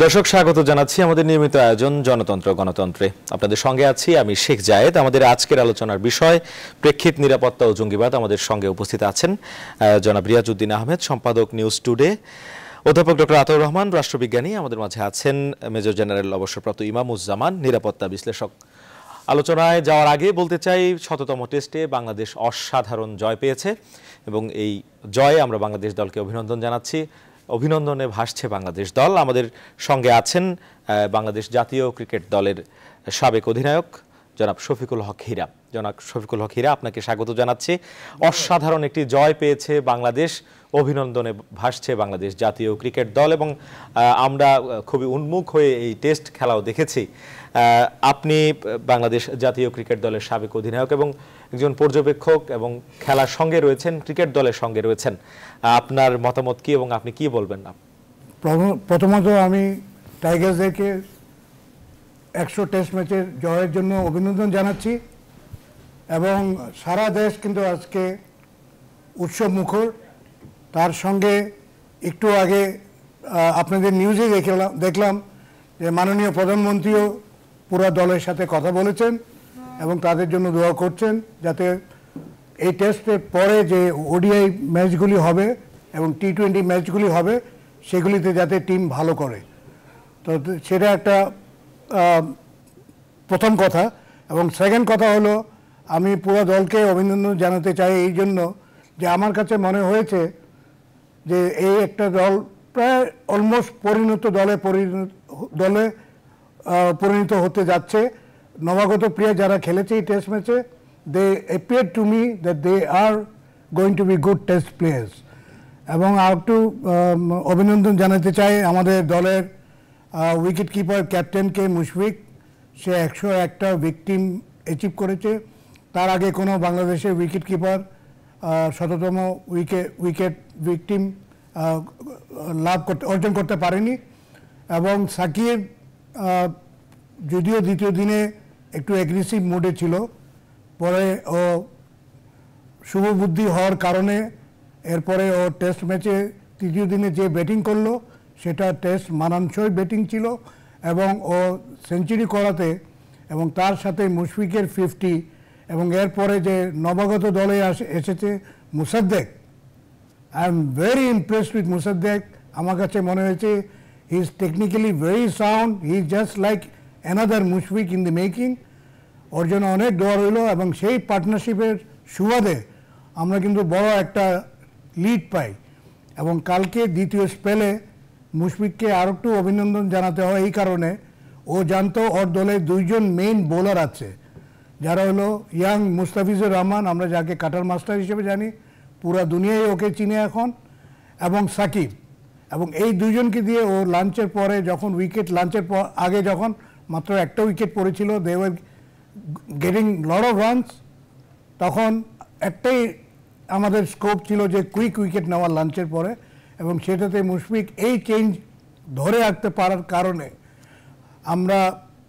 দর্শক স্বাগত জানাচ্ছি আমাদের নিয়মিত আয়োজন জনতন্ত্র গণতন্ত্রে। আপনাদের সঙ্গে আছি আমি শেখ জায়েদ। আমাদের আজকের আলোচনার বিষয় প্রেক্ষিত নিরাপত্তা ও জঙ্গিবাদ। আমাদের সঙ্গে উপস্থিত আছেন জনাব রিয়াজউদ্দিন আহমেদ, সম্পাদক নিউজ টুডে, অধ্যাপক ডক্টর আতাউর রহমান, রাষ্ট্রবিজ্ঞানী। আমাদের মাঝে আছেন মেজর জেনারেল অবসরপ্রাপ্ত ইমামুজ্জামান, নিরাপত্তা বিশ্লেষক। আলোচনায় যাওয়ার আগে বলতে চাই, ১৭তম টেস্টে বাংলাদেশ অসাধারণ জয় পেয়েছে এবং এই জয়ে আমরা বাংলাদেশ দলকে অভিনন্দন জানাচ্ছি। অভিনন্দনে ভাসছে বাংলাদেশ দল। আমাদের সঙ্গে আছেন বাংলাদেশ জাতীয় ক্রিকেট দলের সাবেক অধিনায়ক জনাব শফিকুল হক হীরা। জনাব শফিকুল হক হীরা, আপনাকে স্বাগত জানাচ্ছি। অসাধারণ একটি জয় পেয়েছে বাংলাদেশ, অভিনন্দনে ভাসছে বাংলাদেশ জাতীয় ক্রিকেট দল এবং আমরা খুবই উন্মুখ হয়ে এই টেস্ট খেলাও দেখেছি। আপনি বাংলাদেশ জাতীয় ক্রিকেট দলের সাবেক অধিনায়ক এবং একজন পর্যবেক্ষক এবং খেলার সঙ্গে রয়েছেন, ক্রিকেট দলের সঙ্গে রয়েছেন। আপনার মতামত কি এবং আপনি কি বলবেন? প্রথমত আমি টাইগার্সদেরকে ১০০ টেস্ট ম্যাচের জয়ের জন্য অভিনন্দন জানাচ্ছি এবং সারা দেশ কিন্তু আজকে উৎসব মুখর। তার সঙ্গে একটু আগে আপনাদের নিউজে দেখলাম যে মাননীয় প্রধানমন্ত্রীও পুরো দলের সাথে কথা বলেছেন এবং তাদের জন্য দোয়া করছেন যাতে এই টেস্টের পরে যে ওডিআই ম্যাচগুলি হবে এবং টি-20 ম্যাচগুলি হবে সেগুলিতে যাতে টিম ভালো করে। তো সেটা একটা প্রথম কথা। এবং সেকেন্ড কথা হলো, আমি পুরো দলকে অভিনন্দন জানাতে চাই এই জন্য যে আমার কাছে মনে হয়েছে যে এই একটা দল প্রায় অলমোস্ট দলে পরিণত হতে যাচ্ছে। নবাগত প্লেয়ার যারা খেলেছে এই টেস্ট ম্যাচে, they appear to me that they are going to be good test players. এবং আর একটু অভিনন্দন জানাতে চাই আমাদের দলের উইকেট কিপার ক্যাপ্টেনকে, মুশফিক। সে ১০১টা উইকেট অ্যাচিভ করেছে। তার আগে কোনো বাংলাদেশের উইকেট কিপার ১৭তম উইকেট অর্জন করতে পারেনি। এবং সাকিব যদিও দ্বিতীয় দিনে একটু অ্যাগ্রেসিভ মুডে ছিল, পরে ও শুভবুদ্ধি হওয়ার কারণে এরপরে ও টেস্ট ম্যাচে তৃতীয় দিনে যে ব্যাটিং করলো সেটা টেস্ট মানানসই ব্যাটিং ছিল এবং ও সেঞ্চুরি করাতে এবং তার সাথে মুশফিকের 50 এবং এরপরে যে নবাগত দলে এসেছে Mosaddek, I am very impressed with Mosaddek. আমার কাছে মনে হয়েছে he is technically very sound, he is just like another Mushfiq in the making. ওর জন্য অনেক দোয়া রইল এবং সেই পার্টনারশিপের সুবাদে আমরা কিন্তু বড় একটা লিড পাই। এবং কালকে দ্বিতীয় স্পেলে মুশফিককে আর একটু অভিনন্দন জানাতে হয় এই কারণে, ও জানতো ওর দলে দুইজন মেইন বোলার আছে যারা হলো ইয়াং মুস্তাফিজুর রহমান, আমরা যাকে কাটার মাস্টার হিসেবে জানি, পুরা দুনিয়ায় ওকে চিনে এখন, এবং সাকিব। এবং এই দুইজনকে দিয়ে ও লাঞ্চের পরে যখন লাঞ্চের আগে যখন মাত্র একটা উইকেট পড়েছিল, they were getting lot of runs, তখন একটাই আমাদের স্কোপ ছিল যে কুইক উইকেট নেওয়া লাঞ্চের পরে, এবং সেটাতে মুশফিক এই চেঞ্জ ধরে রাখতে পারার কারণে আমরা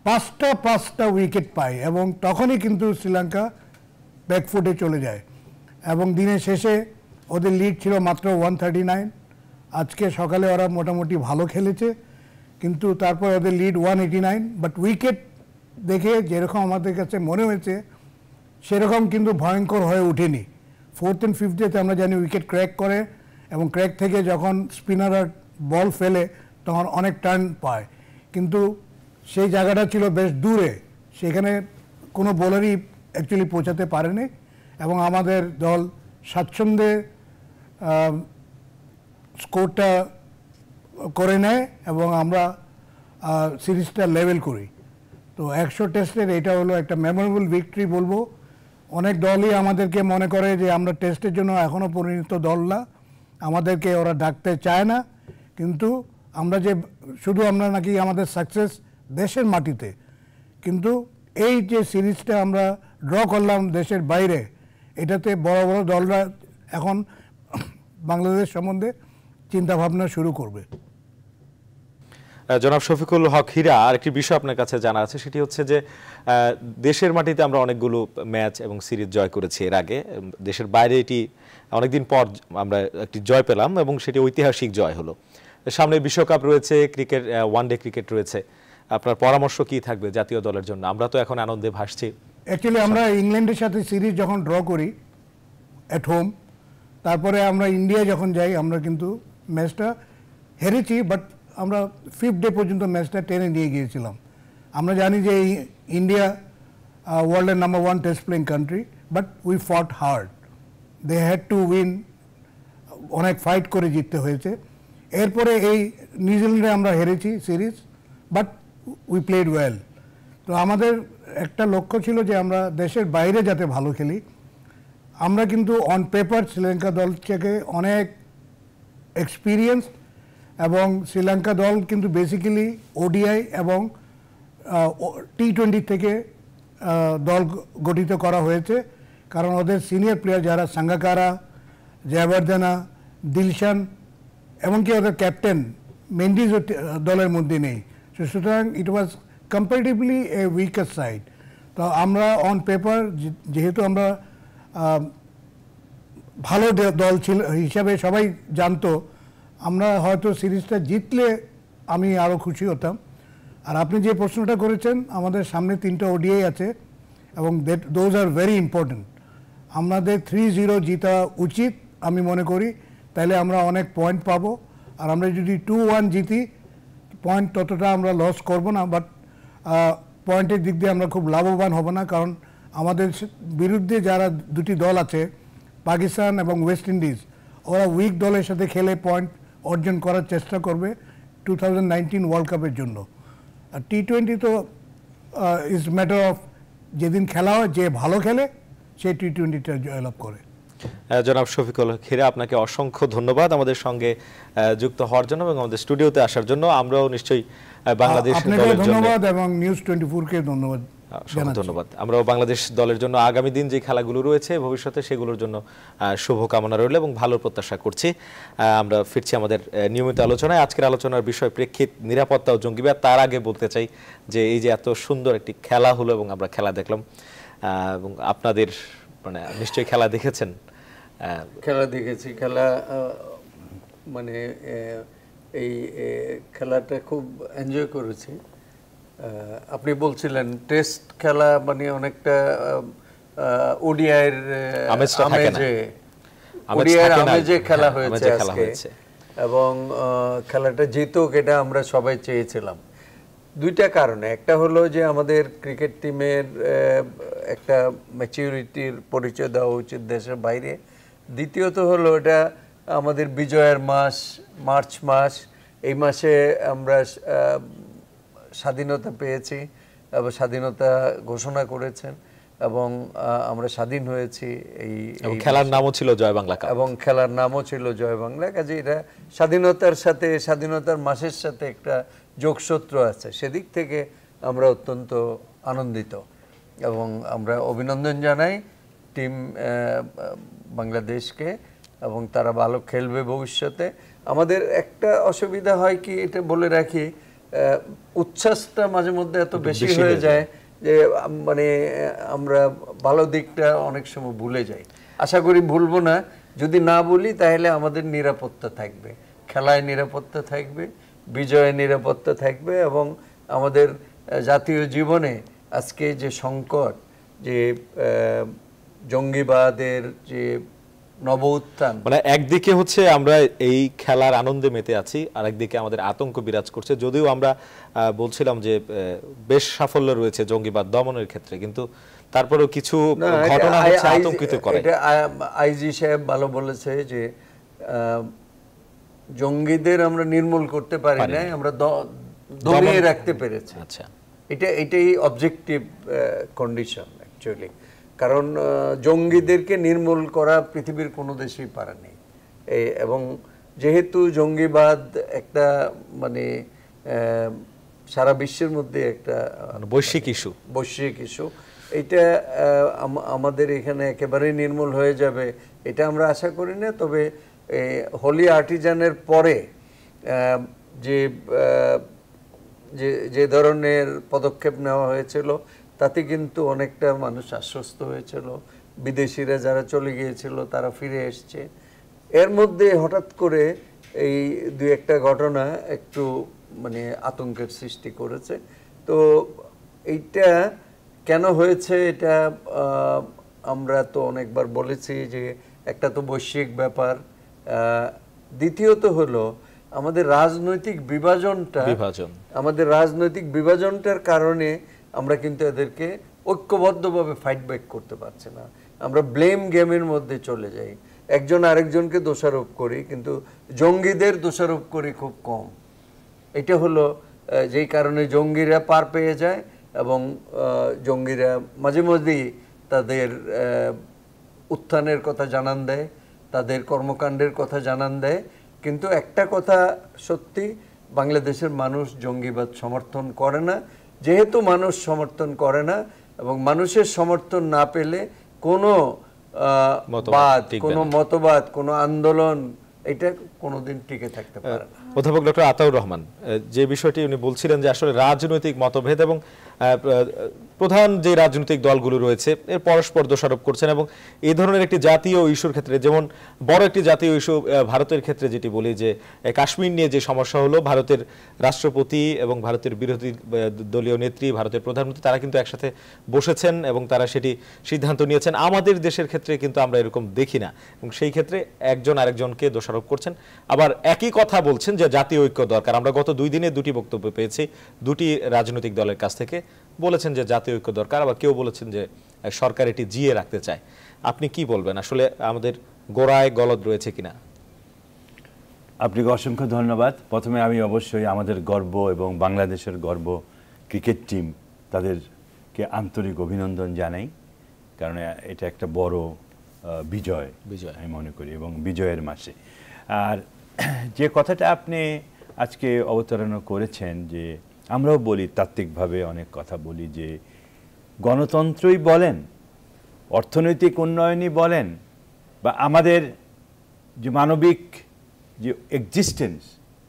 পাঁচটা উইকেট পাই এবং তখনই কিন্তু শ্রীলঙ্কা ব্যাকফুটে চলে যায় এবং দিনের শেষে ওদের লিড ছিল মাত্র 139। আজকে সকালে ওরা মোটামুটি ভালো খেলেছে, কিন্তু তারপর ওদের লিড 189। বাট উইকেট দেখে যেরকম আমাদের কাছে মনে হয়েছে সেরকম কিন্তু ভয়ঙ্কর হয়ে ওঠেনি। 4th and 5th ডেতে আমরা জানি উইকেট ক্র্যাক করে এবং ক্র্যাক থেকে যখন স্পিনাররা বল ফেলে তখন অনেক টার্ন পায়, কিন্তু সেই জায়গাটা ছিল বেশ দূরে, সেখানে কোনো বোলারই অ্যাকচুয়ালি পৌঁছাতে পারেনি এবং আমাদের দল স্বাচ্ছন্দ্যে স্কোরটা করে নেয় এবং আমরা সিরিজটা লেভেল করি। তো ১০০ টেস্টের এটা হলো একটা মেমোরেবল ভিক্টরি বলবো। অনেক দলই আমাদেরকে মনে করে যে আমরা টেস্টের জন্য এখনও পরিণত দল না, আমাদেরকে ওরা ডাকতে চায় না, কিন্তু আমরা আমরা নাকি আমাদের সাকসেস দেশের মাটিতে, কিন্তু এই যে সিরিজটা আমরা ড্র করলাম দেশের বাইরে, এটাতে বড় বড় দলরা এখন বাংলাদেশ সম্বন্ধে চিন্তাভাবনা শুরু করবে। জনাব শফিকুল হক হীরা, আরেকটি বিষয় আপনার কাছে জানা আছে, সেটি হচ্ছে যে দেশের মাটিতে আমরা অনেকগুলো ম্যাচ এবং সিরিজ জয় করেছি এর আগে। দেশের বাইরে এটি অনেকদিন পর আমরা একটি জয় পেলাম এবং সেটি ঐতিহাসিক জয় হলো। সামনে বিশ্বকাপ রয়েছে, ক্রিকেট, ওয়ানডে ক্রিকেট রয়েছে, আপনার পরামর্শ কি থাকবে জাতীয় দলের জন্য? আমরা তো এখন আনন্দে ভাসছি। অ্যাকচুয়ালি আমরা ইংল্যান্ডের সাথে সিরিজ যখন ড্র করি অ্যাট হোম, তারপরে আমরা ইন্ডিয়া যখন যাই আমরা কিন্তু ম্যাচটা হেরেছি, বাট আমরা 5th ডে পর্যন্ত ম্যাচটা টেনে নিয়ে গিয়েছিলাম। আমরা জানি যে ইন্ডিয়া ওয়ার্ল্ডের number 1 test playing country, but we fought hard, they had to win, অনেক ফাইট করে জিততে হয়েছে। এরপরে এই নিউজিল্যান্ডে আমরা হেরেছি series, but we played well. তো আমাদের একটা লক্ষ্য ছিল যে আমরা দেশের বাইরে যাতে ভালো খেলি। আমরা কিন্তু অন পেপার শ্রীলঙ্কা দল থেকে অনেক এক্সপিরিয়েন্স, এবং শ্রীলঙ্কা দল কিন্তু বেসিক্যালি ওডিআই এবং T20 থেকে দল গঠিত করা হয়েছে, কারণ ওদের সিনিয়র প্লেয়ার যারা সাঙ্গাকারা, জয়াবর্ধনা, দিলশান, এমনকি ওদের ক্যাপ্টেন মেন্ডিজও দলের মধ্যে নেই। সুতরাং ইট ওয়াজ কম্পারেটিভলি এ উইকার সাইড। তো আমরা অন পেপার যেহেতু আমরা ভালো দল ছিল হিসাবে সবাই জানতো, আমরা হয়তো সিরিজটা জিতলে আমি আরও খুশি হতাম। আর আপনি যে প্রশ্নটা করেছেন, আমাদের সামনে 3টা ওডিআই আছে এবং দোজ আর ভেরি ইম্পর্টেন্ট। আমাদের 3-0 জিতা উচিত আমি মনে করি, তাহলে আমরা অনেক পয়েন্ট পাবো। আর আমরা যদি 2-1 জিতি, পয়েন্ট ততটা আমরা লস করব না, বাট পয়েন্টের দিক দিয়ে আমরা খুব লাভবান হব না, কারণ আমাদের বিরুদ্ধে যারা দুটি দল আছে, পাকিস্তান এবং ওয়েস্ট ইন্ডিজ, ওরা উইক দলের সাথে খেলে পয়েন্ট অর্জন করার চেষ্টা করবে 2019 ওয়ার্ল্ড কাপের জন্য। আর T20 তো ইজ ম্যাটার অফ যেদিন খেলা হয়, যে ভালো খেলে সে T20টা জয়লাভ করে। জনাব শফিকুল খিরা, আপনাকে অসংখ্য ধন্যবাদ আমাদের সঙ্গে যুক্ত হওয়ার জন্য এবং আমাদের স্টুডিওতে আসার জন্য। আমরাও নিশ্চয়ই বাংলাদেশ দলের জন্য ধন্যবাদ এবং নিউজ 24-কে ধন্যবাদ। ধন্যবাদ। আমরাও বাংলাদেশ দলের জন্য আগামী দিন যে খেলাগুলো রয়েছে ভবিষ্যতে, সেগুলোর জন্য শুভকামনা রইল এবং ভালো প্রত্যাশা করছি। আমরা ফিরছি আমাদের নিয়মিত আলোচনায়। আজকের আলোচনার বিষয় প্রেক্ষিত, নিরাপত্তা ও জঙ্গিবাদ। তার আগে বলতে চাই যে এই যে এত সুন্দর একটি খেলা হলো এবং আমরা খেলা দেখলাম, এবং আপনাদের মানে নিশ্চয়ই খেলা দেখেছেন। খেলা দেখেছি, খেলা মানে এই খেলাটা খুব এনজয় করেছি। আপনি বলছিলেন টেস্ট খেলা মানে অনেকটা ওডিআইয়ের আমেজে খেলা হয়েছে আজকে, এবং খেলাটা জিতুক এটা আমরা সবাই চেয়েছিলাম। দুইটা কারণে, একটা হলো যে আমাদের ক্রিকেট টিমের একটা ম্যাচিউরিটির পরিচয় দেওয়া উচিত দেশের বাইরে। দ্বিতীয়ত হলো এটা আমাদের বিজয়ের মাস, মার্চ মাস। এই মাসে আমরা স্বাধীনতা পেয়েছি এবং স্বাধীনতা ঘোষণা করেছেন, এবং আমরা স্বাধীন হয়েছি। এই খেলার নামও ছিল জয় বাংলা কাপ, এবং খেলার নামও ছিল জয় বাংলা। কাজে এটা স্বাধীনতার সাথে, স্বাধীনতার মাসের সাথে একটা যোগসূত্র আছে। সেদিক থেকে আমরা অত্যন্ত আনন্দিত এবং আমরা অভিনন্দন জানাই টিম বাংলাদেশকে, এবং তারা ভালো খেলবে ভবিষ্যতে। আমাদের একটা অসুবিধা হয় কি, এটা বলে রাখি, উচ্ছ্বাসটা মাঝে মধ্যে এত বেশি হয়ে যায় যে মানে আমরা ভালো দিকটা অনেক সময় ভুলে যাই। আশা করি ভুলবো না। যদি না বলি তাহলে আমাদের নিরাপত্তা থাকবে, খেলায় নিরাপত্তা থাকবে, বিজয়ে নিরাপত্তা থাকবে, এবং আমাদের জাতীয় জীবনে আজকে যে সংকট, যে জঙ্গিবাদের যে নব উত্থান, মানে একদিকে হচ্ছে আমরা এই খেলার আনন্দে মেতে আছি, আর একদিকে আমাদের আতঙ্ক বিরাজ করছে। যদিও আমরা বলছিলাম যে বেশ সাফল্য রয়েছে জঙ্গিবাদ দমনের ক্ষেত্রে, কিন্তু তারপরেও কিছু ঘটনা হচ্ছে আতঙ্কিত করে। এটা আইজি সাহেব ভালো বলেছে যে জঙ্গিদের আমরা নির্মূল করতে পারি না, আমরা দমিয়ে রাখতে পেরেছি। আচ্ছা, এটাই অবজেক্টিভ কন্ডিশন অ্যাকচুয়ালি। কারণ জঙ্গিদেরকে নির্মূল করা পৃথিবীর কোনো দেশেই পারেনি। এবং যেহেতু জঙ্গিবাদ একটা মানে সারা বিশ্বের মধ্যে একটা বৈশ্বিক ইস্যু, এটা আমাদের এখানে একেবারেই নির্মূল হয়ে যাবে এটা আমরা আশা করি না। তবে হোলি আর্টিজানের পরে যে ধরনের পদক্ষেপ নেওয়া হয়েছিল তাতে কিন্তু অনেকটা মানুষ আশ্বস্ত হয়েছিল। বিদেশিরা যারা চলে গিয়েছিল তারা ফিরে এসছে। এর মধ্যে হঠাৎ করে এই দুই একটা ঘটনা একটু মানে আতঙ্কের সৃষ্টি করেছে। তো এইটা কেন হয়েছে এটা আমরা তো অনেকবার বলেছি যে একটা তো বৈশ্বিক ব্যাপার, দ্বিতীয়ত হলো আমাদের রাজনৈতিক আমাদের রাজনৈতিক বিভাজনটার কারণে আমরা কিন্তু এদেরকে ঐক্যবদ্ধভাবে ফাইট ব্যাক করতে পারছি না। আমরা ব্লেম গেমের মধ্যে চলে যাই, একজন আরেকজনকে দোষারোপ করি, কিন্তু জঙ্গিদের দোষারোপ করি খুব কম। এটা হলো যেই কারণে জঙ্গিরা পার পেয়ে যায় এবং জঙ্গিরা মাঝে মধ্যেই তাদের উত্থানের কথা জানান দেয়, তাদের কর্মকাণ্ডের কথা জানান দেয়। কিন্তু একটা কথা সত্যি, বাংলাদেশের মানুষ জঙ্গিবাদ সমর্থন করে না। যেহেতু মানুষ সমর্থন করে না এবং মানুষের সমর্থন না পেলে কোনো মতবাদ, কোনো আন্দোলন এটা কোনোদিন টিকে থাকতে পারে না। অধ্যাপক ডক্টর আতাউর রহমান, যে বিষয়টি উনি বলছিলেন যে আসলে রাজনৈতিক মতভেদ এবং প্রধান যে রাজনৈতিক দলগুলো রয়েছে এর পরস্পর দোষারোপ করছেন, এবং এই ধরনের একটি জাতীয় ইস্যুর ক্ষেত্রে, যেমন বড় একটি জাতীয় ইস্যু ভারতের ক্ষেত্রে যেটি বলি যে কাশ্মীর নিয়ে যে সমস্যা হলো, ভারতের রাষ্ট্রপতি এবং ভারতের বিরোধী দলীয় নেত্রী, ভারতের প্রধানমন্ত্রী, তারা কিন্তু একসাথে বসেছেন এবং তারা সেটি সিদ্ধান্ত নিয়েছেন। আমাদের দেশের ক্ষেত্রে কিন্তু আমরা এরকম দেখি না, এবং সেই ক্ষেত্রে একজন আরেকজনকে দোষারোপ করছেন, আবার একই কথা বলছেন যে জাতীয় ঐক্য দরকার। আমরা গত 2 দিনে 2টি বক্তব্য পেয়েছি, 2টি রাজনৈতিক দলের কাছ থেকে বলেছেন যে জাতীয় ঐক্য দরকার, আবার কেউ বলেছেন যে সরকার এটি জিয়ে রাখতে চায়। আপনি কি বলবেন, আসলে আমাদের গোড়ায় গলদ রয়েছে কিনা? আপনাকে অসংখ্য ধন্যবাদ। প্রথমে আমি অবশ্যই আমাদের গর্ব এবং বাংলাদেশের গর্ব ক্রিকেট টিম, তাদেরকে আন্তরিক অভিনন্দন জানাই, কারণ এটা একটা বড় বিজয় আমি মনে করি, এবং বিজয়ের মাসে। আর যে কথাটা আপনি আজকে অবতারণা করেছেন, যে আমরাও বলি তাত্ত্বিকভাবে অনেক কথা বলি, যে গণতন্ত্রই বলেন, অর্থনৈতিক উন্নয়নই বলেন, বা আমাদের যে মানবিক যে এক্সিস্টেন্স,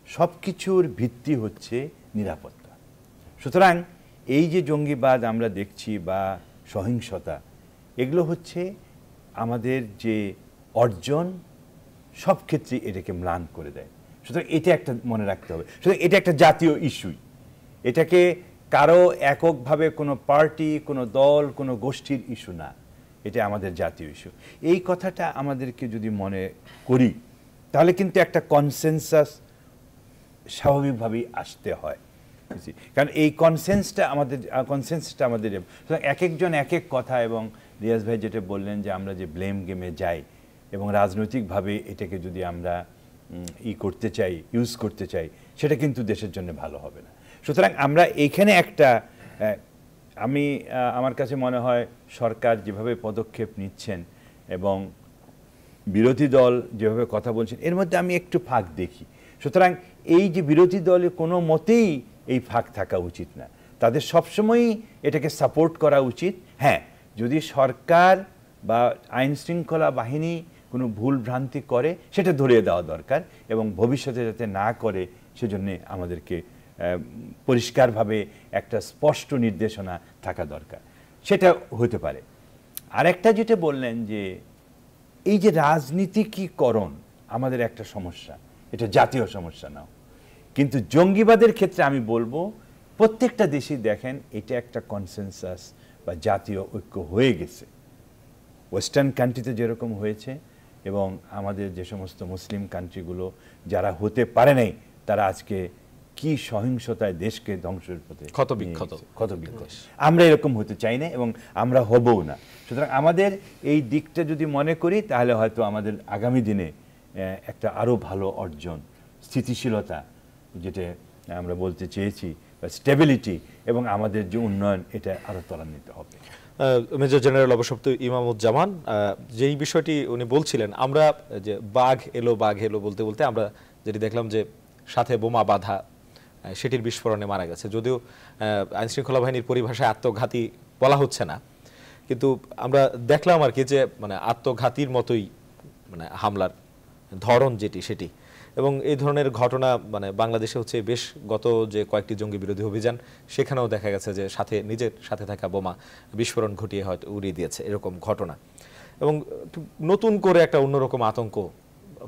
সব কিছুর ভিত্তি হচ্ছে নিরাপত্তা। সুতরাং এই যে জঙ্গিবাদ আমরা দেখছি বা সহিংসতা, এগুলো হচ্ছে আমাদের যে অর্জন, সব ক্ষেত্রে এটাকে ম্লান করে দেয়। সুতরাং এটা একটা মনে রাখতে হবে। সুতরাং এটা একটা জাতীয় ইস্যুই, এটাকে কারো এককভাবে কোনো পার্টি, কোনো দল, কোনো গোষ্ঠীর ইস্যু না, এটা আমাদের জাতীয় ইস্যু। এই কথাটা আমাদেরকে যদি মনে করি, তাহলে কিন্তু একটা কনসেনসাস স্বাভাবিকভাবেই আসতে হয়, কারণ এই কনসেন্সটা আমাদের এক একজন এক এক কথা। এবং রিয়াজ ভাই যেটা বললেন যে আমরা যে ব্লেম গেমে যাই এবং রাজনৈতিকভাবে এটাকে যদি আমরা করতে চাই, ইউজ করতে চাই, সেটা কিন্তু দেশের জন্য ভালো হবে না। সুতরাং আমরা এইখানে একটা আমার কাছে মনে হয় সরকার যেভাবে পদক্ষেপ নিচ্ছেন এবং বিরোধী দল যেভাবে কথা বলছেন, এর মধ্যে আমি একটু ফাঁক দেখি। সুতরাং এই যে বিরোধী দলে কোনো মতেই এই ফাঁক থাকা উচিত না, তাদের সবসময়ই এটাকে সাপোর্ট করা উচিত। হ্যাঁ, যদি সরকার বা আইন শৃঙ্খলা বাহিনী কোনো ভুল ভ্রান্তি করে, সেটা ধরিয়ে দেওয়া দরকার, এবং ভবিষ্যতে যাতে না করে সেজন্য আমাদেরকে পরিষ্কারভাবে একটা স্পষ্ট নির্দেশনা থাকা দরকার, সেটা হতে পারে। আরেকটা যেটা বললেন যে এই যে রাজনীতিকীকরণ আমাদের একটা সমস্যা, এটা জাতীয় সমস্যা নাও, কিন্তু জঙ্গিবাদের ক্ষেত্রে আমি বলবো প্রত্যেকটা দেশই দেখেন এটা একটা কনসেনসাস বা জাতীয় ঐক্য হয়ে গেছে। ওয়েস্টার্ন কান্ট্রিতে যেরকম হয়েছে, এবং আমাদের যে সমস্ত মুসলিম কান্ট্রিগুলো যারা হতে পারে নাই, তারা আজকে কি সহিংসতায় দেশকে ধ্বংসের পথে ক্ষতবিক্ষত। আমরা এরকম হতে চাই না এবং আমরা হবও না। সুতরাং আমাদের এই দিকটা যদি মনে করি, তাহলে হয়তো আমাদের আগামী দিনে একটা আরও ভালো অর্জন, স্থিতিশীলতা যেটা আমরা বলতে চেয়েছি, স্টেবিলিটি, এবং আমাদের যে উন্নয়ন, এটা আরও ত্বরান্বিত হবে। মেজর জেনারেল অবসপ্ত ইমামুজ্জামান, যেই বিষয়টি উনি বলছিলেন, আমরা যে বাঘ এলো বলতে বলতে আমরা যেটি দেখলাম যে সাথে বোমা বাঁধা, সেটির বিস্ফোরণে মারা গেছে। যদিও আইনশৃঙ্খলা বাহিনীর পরিভাষায় আত্মঘাতী বলা হচ্ছে না, কিন্তু আমরা দেখলাম আর কি যে মানে আত্মঘাতীর মতোই মানে হামলার ধরন যেটি সেটি। এবং এই ধরনের ঘটনা মানে বাংলাদেশে হচ্ছে বেশ, গত যে কয়েকটি জঙ্গি বিরোধী অভিযান, সেখানেও দেখা গেছে যে নিজের সাথে থাকা বোমা বিস্ফোরণ ঘটিয়ে হয়তো উড়িয়ে দিয়েছে এরকম ঘটনা। এবং নতুন করে একটা অন্যরকম আতঙ্ক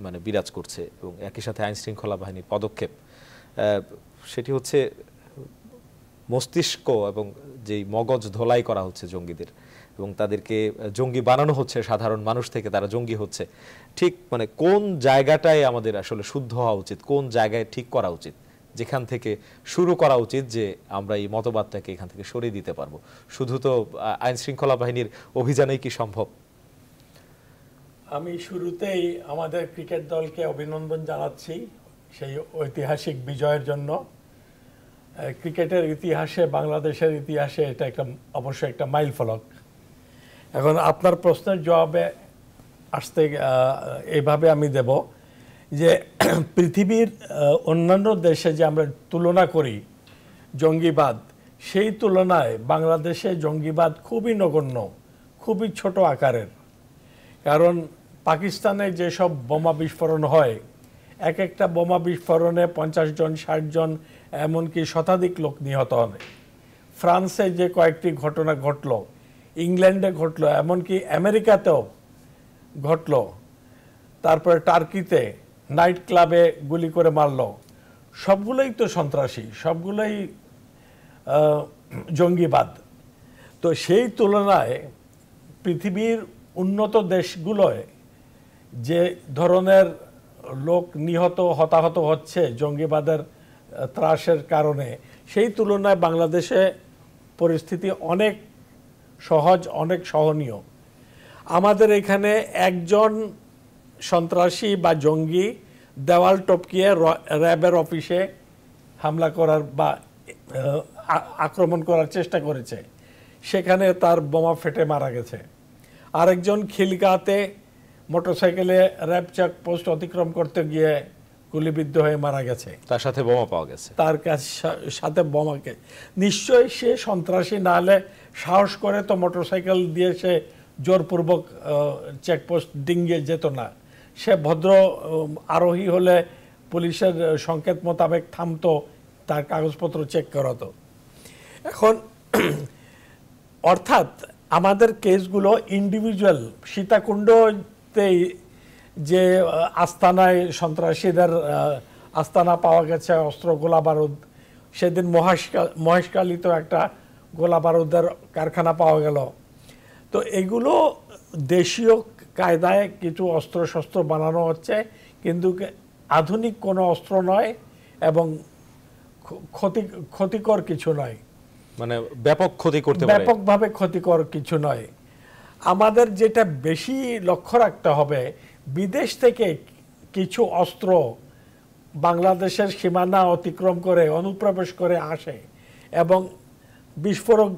মানে বিরাজ করছে এবং একই সাথে আইন শৃঙ্খলা বাহিনীর পদক্ষেপ, সেটি হচ্ছে মস্তিষ্ক এবং যেই মগজ ধোলাই করা হচ্ছে জঙ্গিদের এবং তাদেরকে জঙ্গি বানানো হচ্ছে, সাধারণ মানুষ থেকে তারা জঙ্গি হচ্ছে। ঠিক মানে কোন জায়গাটায় আমাদের আসলে শুদ্ধ হওয়া উচিত, কোন জায়গায় ঠিক করা উচিত, যেখান থেকে শুরু করা উচিত যে আমরা এই মতবাদটাকে এখান থেকে সরিয়ে দিতে পারবো? শুধু তো আইন শৃঙ্খলা বাহিনীর অভিযানেই কি সম্ভব? আমি শুরুতেই আমাদের ক্রিকেট দলকে অভিনন্দন জানাচ্ছি সেই ঐতিহাসিক বিজয়ের জন্য। ক্রিকেটের ইতিহাসে, বাংলাদেশের ইতিহাসে এটা অবশ্যই একটা মাইল ফলক। এখন আপনার প্রশ্নের জবাবে আসতে এইভাবে আমি দেব যে পৃথিবীর অন্যান্য দেশে যে আমরা তুলনা করি জঙ্গিবাদ, সেই তুলনায় বাংলাদেশে জঙ্গিবাদ খুবই নগণ্য, খুবই ছোট আকারের। কারণ পাকিস্তানে যেসব বোমা বিস্ফোরণ হয়, এক একটা বোমা বিস্ফোরণে 50 জন 60 জন এমনকি শতাধিক লোক নিহত হন। ফ্রান্সে যে কয়েকটি ঘটনা ঘটলো, ইংল্যান্ডে ঘটলো, এমনকি আমেরিকাতেও ঘটলো, তারপরে টার্কিতে নাইট ক্লাবে গুলি করে মারলো, সবগুলোই তো সন্ত্রাসী, সবগুলোই জঙ্গিবাদ। তো সেই তুলনায় পৃথিবীর উন্নত দেশগুলোয় যে ধরনের লোক নিহত হতাহত হচ্ছে জঙ্গিবাদের ত্রাসের কারণে, সেই তুলনায় বাংলাদেশে পরিস্থিতি অনেক সহজ, অনেক সহনীয়। আমাদের এখানে একজন সন্ত্রাসী বা জঙ্গি দেওয়াল টপকিয়ে র্যাবের অফিসে হামলা করার বা আক্রমণ করার চেষ্টা করেছে, সেখানে তার বোমা ফেটে মারা গেছে। আরেকজন খিলগাঁওতে মোটরসাইকেলে র্যাব চেকপোস্ট অতিক্রম করতে গিয়ে গুলিবিদ্ধ হয়ে মারা গেছে, তার সাথে বোমা পাওয়া গেছে, তার কাছে সাথে বোমাকে। নিশ্চয়ই সে সন্ত্রাসী না হলে সাহস করে তো মোটরসাইকেল দিয়ে সে জোরপূর্বক চেকপোস্ট ডিঙ্গিয়ে যেত না। সে ভদ্র আরোহী হলে পুলিশের সংকেত মোতাবেক থামতো, তার কাগজপত্র চেক করাতো। এখন অর্থাৎ আমাদের কেসগুলো ইন্ডিভিজুয়াল। সীতাকুণ্ডতেই যে আস্তানায় সন্ত্রাসীদের আস্তানা পাওয়া গেছে, অস্ত্র গোলা বারুদ, সেদিন মহেশখালীতে একটা গোলা বারুদের কারখানা পাওয়া গেল। তো এগুলো দেশীয় কায়দায় কিছু অস্ত্র শস্ত্র বানানো হচ্ছে, কিন্তু আধুনিক কোনো অস্ত্র নয় এবং ক্ষতিকর কিছু নয়, মানে ব্যাপক ক্ষতি করতে পারে, ব্যাপকভাবে ক্ষতিকর কিছু নয়। আমাদের যেটা বেশি লক্ষ্য রাখতে হবে, বিদেশ থেকে কিছু অস্ত্র বাংলাদেশের সীমানা অতিক্রম করে অনুপ্রবেশ করে আসে এবং বিস্ফোরক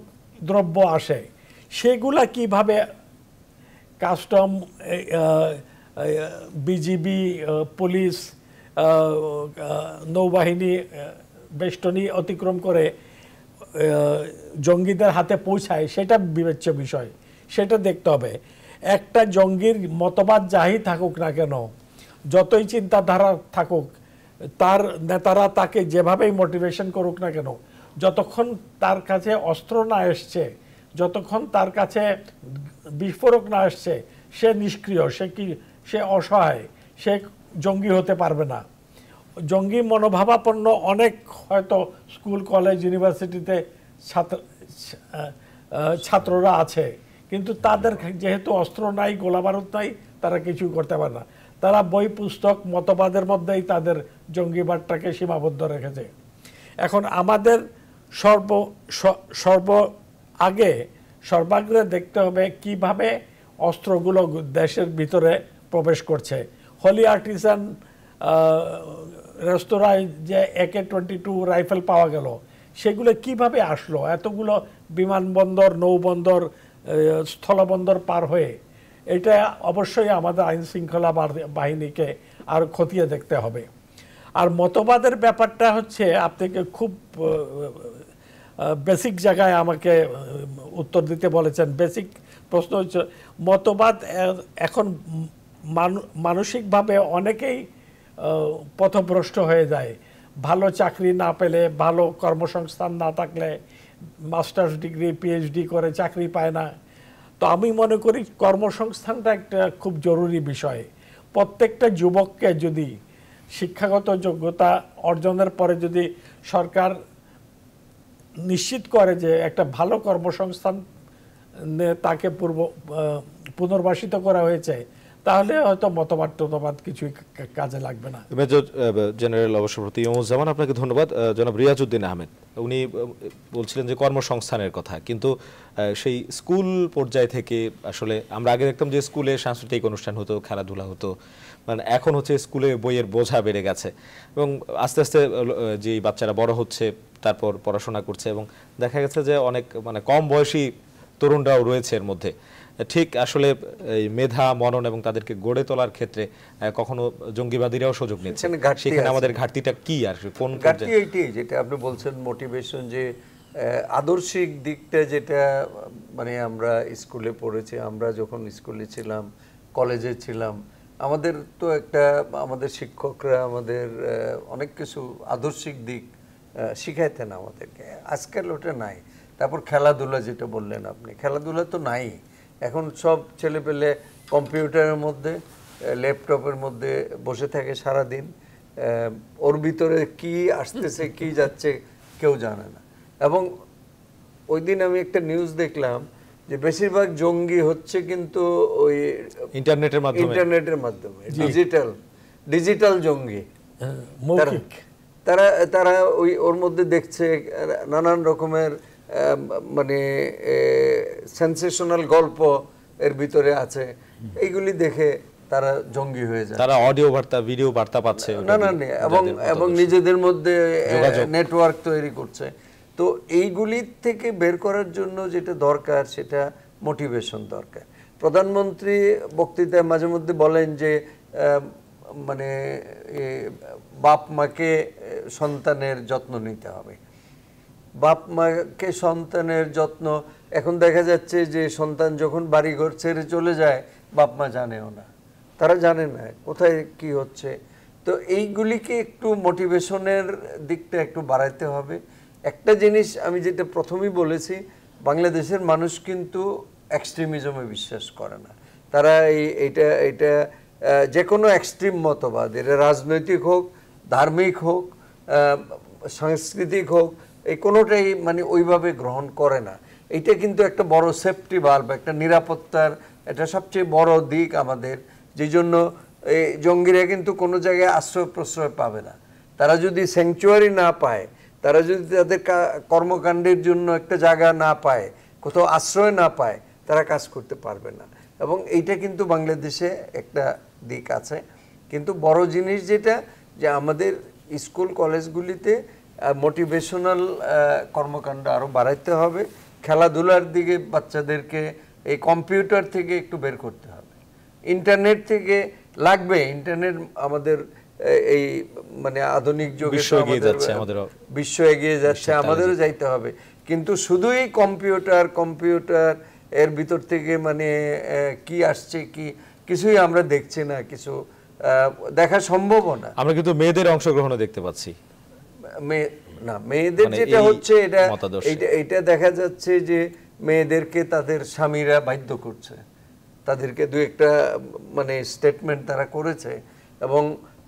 দ্রব্য আসে, সেগুলা কিভাবে কাস্টম, বিজিবি, পুলিশ, নৌবাহিনী বেষ্টনী অতিক্রম করে জঙ্গিদের হাতে পৌঁছায়, সেটা বিবেচ্য বিষয়, সেটা দেখতে হবে। একটা জঙ্গির মতবাদ যাই থাকুক না কেন, যতই চিন্তাধারা থাকুক, তার নেতারা তাকে যেভাবেই মোটিভেশন করুক না কেন, যতক্ষণ তার কাছে অস্ত্র না এসছে, যতক্ষণ তার কাছে বিস্ফোরক না আসছে, সে নিষ্ক্রিয়, সে অসহায়, সে জঙ্গি হতে পারবে না। জঙ্গি মনোভাবাপন্ন অনেক হয়তো স্কুল, কলেজ, ইউনিভার্সিটিতে ছাত্ররা আছে, কিন্তু তাদের যেহেতু অস্ত্র নাই, গোলাবারুদ নাই, তারা কিছু করতে পারে না। তারা বই পুস্তক মতবাদের মধ্যেই তাদের জঙ্গিবাদটাকে সীমাবদ্ধ রেখেছে। এখন আমাদের সর্বাগ্রে দেখতে হবে কিভাবে অস্ত্রগুলো দেশের ভিতরে প্রবেশ করছে। হলি আর্টিসান রেস্তোরাঁয় যে AK-22 রাইফেল পাওয়া গেল, সেগুলো কিভাবে আসলো এতগুলো বিমানবন্দর, নৌবন্দর, স্থলবন্দর পার হয়ে? এটা অবশ্যই আমাদের আইন শৃঙ্খলা বাহিনীকে আর খতিয়ে দেখতে হবে। আর মতবাদের ব্যাপারটা হচ্ছে, আপনাকে খুব বেসিক জায়গায় আমাকে উত্তর দিতে বলেছেন। বেসিক প্রশ্ন হচ্ছে, মতবাদ এখন মানসিকভাবে অনেকেই পথভ্রষ্ট হয়ে যায়। ভালো চাকরি না পেলে, ভালো কর্মসংস্থান না থাকলে, মাস্টার্স ডিগ্রি, PhD করে চাকরি পায় না। তো আমি মনে করি কর্মসংস্থানটা একটা খুব জরুরি বিষয়। প্রত্যেকটা যুবককে যদি শিক্ষাগত যোগ্যতা অর্জনের পরে যদি সরকার নিশ্চিত করে যে একটা ভালো কর্মসংস্থান তাকে পুনর্বাসিত করা হয়েছে, তাহলে হয়তো মতবাদ কিছুই কাজে লাগবে না। মেজর জেনারেল অবসরপ্রাপ্ত ইমামুজ্জামান, আপনাকে ধন্যবাদ। জনাব রিয়াজউদ্দিন আহমেদ, উনি বলছিলেন যে কর্মসংস্থানের কথা, কিন্তু সেই স্কুল পর্যায় থেকে আসলে আমরা আগে দেখতাম যে স্কুলে সাংস্কৃতিক অনুষ্ঠান হতো, খেলাধুলা হতো, মানে এখন হচ্ছে স্কুলে বইয়ের বোঝা বেড়ে গেছে এবং আস্তে আস্তে যে বাচ্চারা বড় হচ্ছে তারপর পড়াশোনা করছে এবং দেখা গেছে যে অনেক মানে কম বয়সী তরুণরাও রয়েছে এর মধ্যে। ঠিক আসলে এই মেধা মনন এবং তাদেরকে গড়ে তোলার ক্ষেত্রে কখনো জঙ্গিবাদীরাও সুযোগ নিচ্ছে, সেখানে আমাদের ঘাটতিটা কি আর কোন ঘাটতি? এইটাই যেটা আপনি বলছেন মোটিভেশন, যে আদর্শিক দিকটা যেটা মানে আমরা স্কুলে পড়েছি, আমরা যখন স্কুলে ছিলাম, কলেজে ছিলাম, আমাদের তো একটা আমাদের শিক্ষকরা আমাদের অনেক কিছু আদর্শিক দিক শিখাইতেন আমাদেরকে। আজকাল ওটা নাই। তারপর খেলাধুলা যেটা বললেন আপনি, খেলাধুলা তো নাই। এখন সব ছেলেপেলে কম্পিউটারের মধ্যে, ল্যাপটপের মধ্যে বসে থাকে সারাদিন। ওর ভিতরে কি আসতেছে কি যাচ্ছে কেউ জানে না। এবং ওই দিন আমি একটা নিউজ দেখলাম যে বেশিরভাগ জঙ্গি হচ্ছে কিন্তু ওই ইন্টারনেটের মাধ্যমে ডিজিটাল জঙ্গি। মৌখিক তারা ওই ওর মধ্যে দেখছে নানান রকমের মানে সেন্সেশনাল গল্প এর ভিতরে আছে, এইগুলি দেখে তারা জঙ্গি হয়ে যায়। তারা অডিও বার্তা ভিডিও বার্তা পাচ্ছে এবং নিজেদের মধ্যে নেটওয়ার্ক তৈরি করছে। তো এইগুলি থেকে বের করার জন্য যেটা দরকার সেটা মোটিভেশন দরকার। প্রধানমন্ত্রী বক্তৃতায় মাঝে মধ্যে বলেন যে মানে বাপ মাকে সন্তানের যত্ন নিতে হবে। বাপ মাকে সন্তানের যত্ন, এখন দেখা যাচ্ছে যে সন্তান যখন বাড়িঘর ছেড়ে চলে যায় বাপ মা জানেও না, তারা জানে না কোথায় কি হচ্ছে। তো এইগুলিকে একটু মোটিভেশনের দিকটা একটু বাড়াইতে হবে। একটা জিনিস আমি যেটা প্রথমেই বলেছি, বাংলাদেশের মানুষ কিন্তু এক্সট্রিমিজমে বিশ্বাস করে না। তারা এইটা যে কোনো এক্সট্রিম মতবাদ, এটা রাজনৈতিক হোক, ধার্মিক হোক, সাংস্কৃতিক হোক, এই কোনোটাই মানে ওইভাবে গ্রহণ করে না। এইটা কিন্তু একটা বড় সেফটি ভালভ, একটা নিরাপত্তার এটা সবচেয়ে বড় দিক আমাদের। যেই জন্য এই জঙ্গিরা কিন্তু কোনো জায়গায় আশ্রয় প্রশ্রয় পাবে না। তারা যদি স্যাংচুয়ারি না পায়, তারা যদি তাদের কর্মকাণ্ডের জন্য একটা জায়গা না পায়, কোথাও আশ্রয় না পায়, তারা কাজ করতে পারবে না। এবং এইটা কিন্তু বাংলাদেশে একটা দিক আছে। কিন্তু বড় জিনিস যেটা, যে আমাদের স্কুল কলেজগুলিতে মোটিভেশনাল কর্মকাণ্ড আরও বাড়াইতে হবে। খেলাধুলার দিকে বাচ্চাদেরকে এই কম্পিউটার থেকে একটু বের করতে হবে, ইন্টারনেট থেকে লাগবে। ইন্টারনেট আমাদের এই মানে আধুনিক যুগে বিশ্ব এগিয়ে যাচ্ছে, আমাদেরও যাইতে হবে। কিন্তু শুধুই কম্পিউটার এর ভিতর থেকে মানে কি আসছে কিছুই আমরা দেখছি না, কিছু দেখা সম্ভব না। আমরা কিন্তু মেয়েদের অংশগ্রহণও দেখতে পাচ্ছি। মেয়েদের যেটা হচ্ছে এটা দেখা যাচ্ছে যে মেয়েদেরকে তাদের স্বামীরা বাধ্য করছে, তাদেরকে দু একটা মানে স্টেটমেন্ট তারা করেছে। এবং